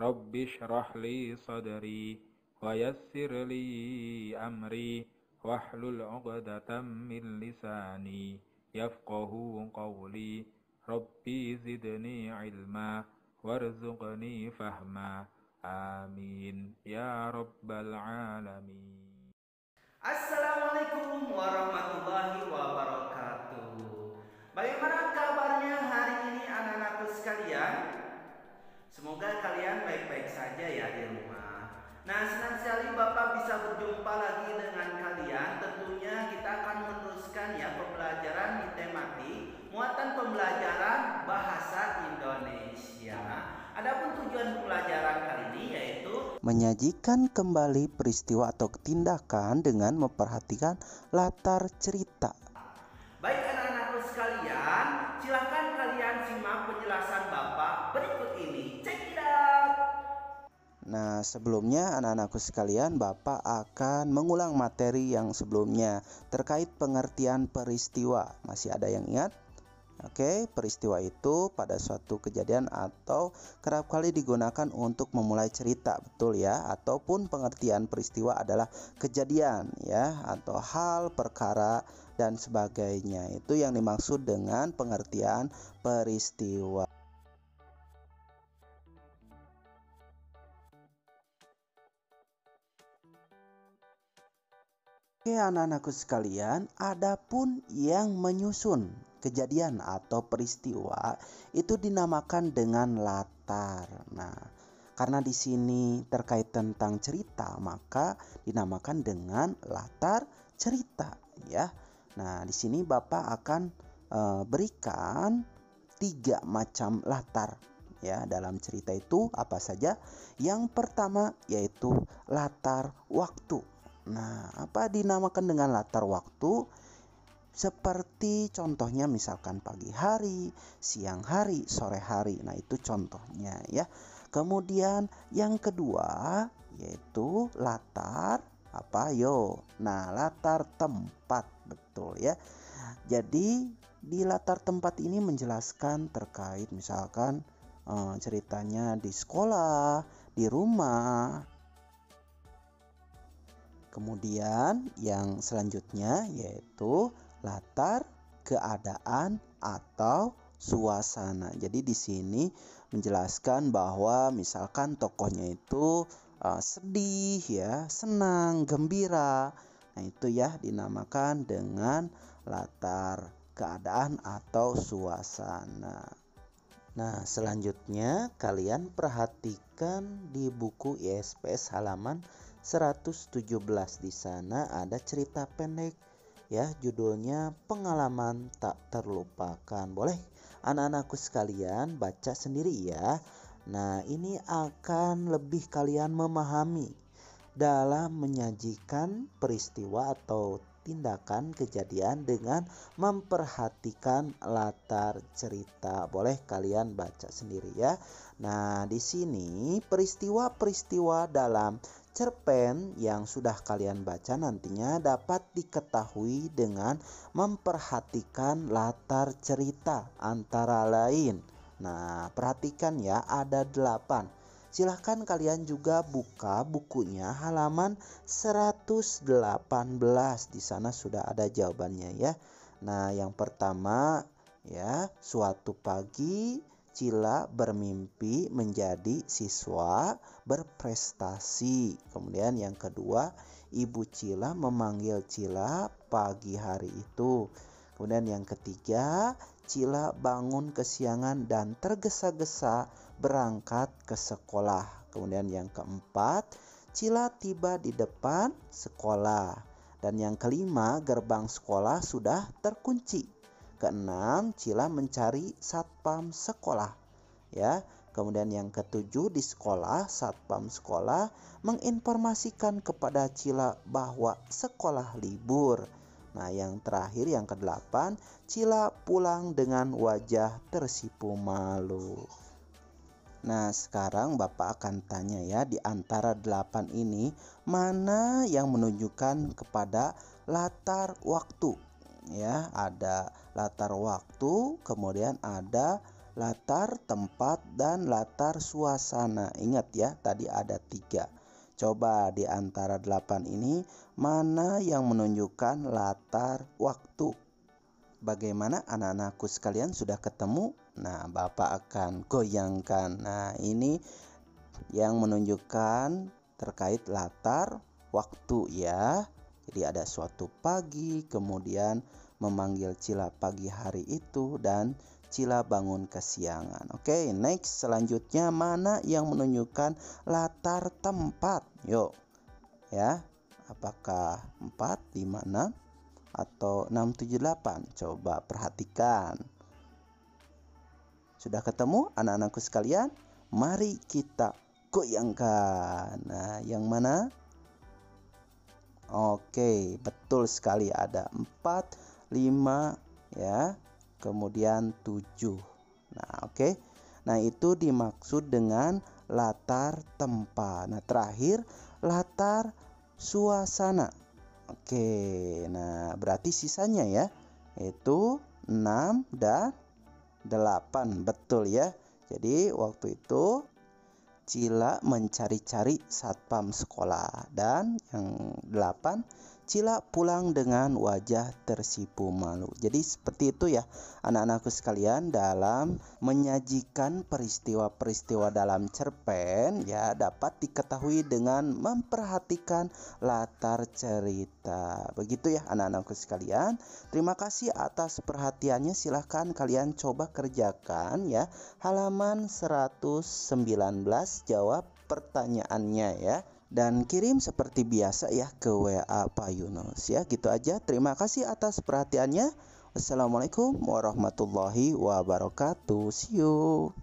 Rabbi shrah li sadri wa yassir li amri wahlul 'uqdatam min lisani yafqahu qawli. Rabbi zidni ilma warzuqni fahma. Amin ya rabbal alamin. Assalamualaikum warahmatullahi wabarakatuh. Bagaimana kabarnya hari ini anak-anakku sekalian? Semoga kalian baik-baik saja ya di rumah. Nah, senang sekali Bapak bisa berjumpa lagi dengan kalian. Tentunya kita akan meneruskan ya pembelajaran di tematik muatan pembelajaran bahasa Indonesia. Adapun tujuan pembelajaran kali ini yaitu menyajikan kembali peristiwa atau tindakan dengan memperhatikan latar cerita. Baik anak-anakku sekalian, silakan kalian simak penjelasan Bapak berikut ini. Check it out. Nah, sebelumnya anak-anakku sekalian, Bapak akan mengulang materi yang sebelumnya terkait pengertian peristiwa. Masih ada yang ingat? Oke, peristiwa itu pada suatu kejadian atau kerap kali digunakan untuk memulai cerita, betul ya? Ataupun pengertian peristiwa adalah kejadian ya, atau hal, perkara dan sebagainya. Itu yang dimaksud dengan pengertian peristiwa. Oke anak-anakku sekalian, adapun yang menyusun kejadian atau peristiwa itu dinamakan dengan latar. Nah, karena di sini terkait tentang cerita, maka dinamakan dengan latar cerita ya. Nah, di sini Bapak akan berikan 3 macam latar ya dalam cerita itu apa saja? Yang pertama yaitu latar waktu. Nah, apa dinamakan dengan latar waktu? Seperti contohnya misalkan pagi hari, siang hari, sore hari. Nah, itu contohnya ya. Kemudian yang kedua yaitu latar apa yo? Nah, latar tempat, betul ya. Jadi di latar tempat ini menjelaskan terkait misalkan ceritanya di sekolah, di rumah. Kemudian yang selanjutnya yaitu latar keadaan atau suasana. Jadi di sini menjelaskan bahwa misalkan tokohnya itu sedih ya, senang, gembira. Nah, itu ya dinamakan dengan latar keadaan atau suasana. Nah, selanjutnya kalian perhatikan di buku ISPS halaman 117. Di sana ada cerita pendek ya, judulnya Pengalaman Tak Terlupakan. Boleh anak-anakku sekalian baca sendiri ya. Nah, ini akan lebih kalian memahami dalam menyajikan peristiwa atau tindakan kejadian dengan memperhatikan latar cerita. Boleh kalian baca sendiri ya. Nah, di sini peristiwa-peristiwa dalam cerpen yang sudah kalian baca nantinya dapat diketahui dengan memperhatikan latar cerita antara lain. Nah, perhatikan ya, ada 8. Silahkan kalian juga buka bukunya halaman 118. Di sana sudah ada jawabannya ya. Nah, yang pertama ya, suatu pagi Cila bermimpi menjadi siswa berprestasi. Kemudian yang kedua, Ibu Cila memanggil Cila pagi hari itu. Kemudian yang ketiga, Cila bangun kesiangan dan tergesa-gesa berangkat ke sekolah. Kemudian yang keempat, Cila tiba di depan sekolah. Dan yang kelima, gerbang sekolah sudah terkunci. Keenam, Cila mencari satpam sekolah. Ya, kemudian yang ketujuh, di sekolah satpam sekolah menginformasikan kepada Cila bahwa sekolah libur. Nah, yang terakhir yang ke-8, Cila pulang dengan wajah tersipu malu. Nah, sekarang Bapak akan tanya ya, di antara 8 ini mana yang menunjukkan kepada latar waktu? Ya, ada latar waktu, kemudian ada latar tempat dan latar suasana. Ingat ya, tadi ada 3. Coba di antara 8 ini mana yang menunjukkan latar waktu? Bagaimana anak-anakku sekalian, sudah ketemu? Nah, Bapak akan goyangkan. Nah, ini yang menunjukkan terkait latar waktu ya. Jadi ada suatu pagi, kemudian memanggil Cila pagi hari itu, dan Cila bangun kesiangan. Oke, next, selanjutnya mana yang menunjukkan latar tempat? Yuk ya, apakah 4, 5, 6 atau 6, 7, 8? Coba perhatikan. Sudah ketemu anak-anakku sekalian? Mari kita goyangkan. Nah, yang mana? Oke, betul sekali, ada 4, 5 ya, kemudian 7. Nah, oke. Nah, itu dimaksud dengan latar tempat. Nah, terakhir latar suasana. Oke. Nah, berarti sisanya ya, itu 6 dan 8. Betul ya. Jadi waktu itu Cila mencari-cari satpam sekolah, dan yang 8, Cila pulang dengan wajah tersipu malu. Jadi seperti itu ya anak-anakku sekalian, dalam menyajikan peristiwa-peristiwa dalam cerpen ya, dapat diketahui dengan memperhatikan latar cerita. Begitu ya anak-anakku sekalian. Terima kasih atas perhatiannya. Silahkan kalian coba kerjakan ya, halaman 119, jawab pertanyaannya ya, dan kirim seperti biasa ya ke WA Pak Yunus ya. Gitu aja. Terima kasih atas perhatiannya. Wassalamualaikum warahmatullahi wabarakatuh. See you.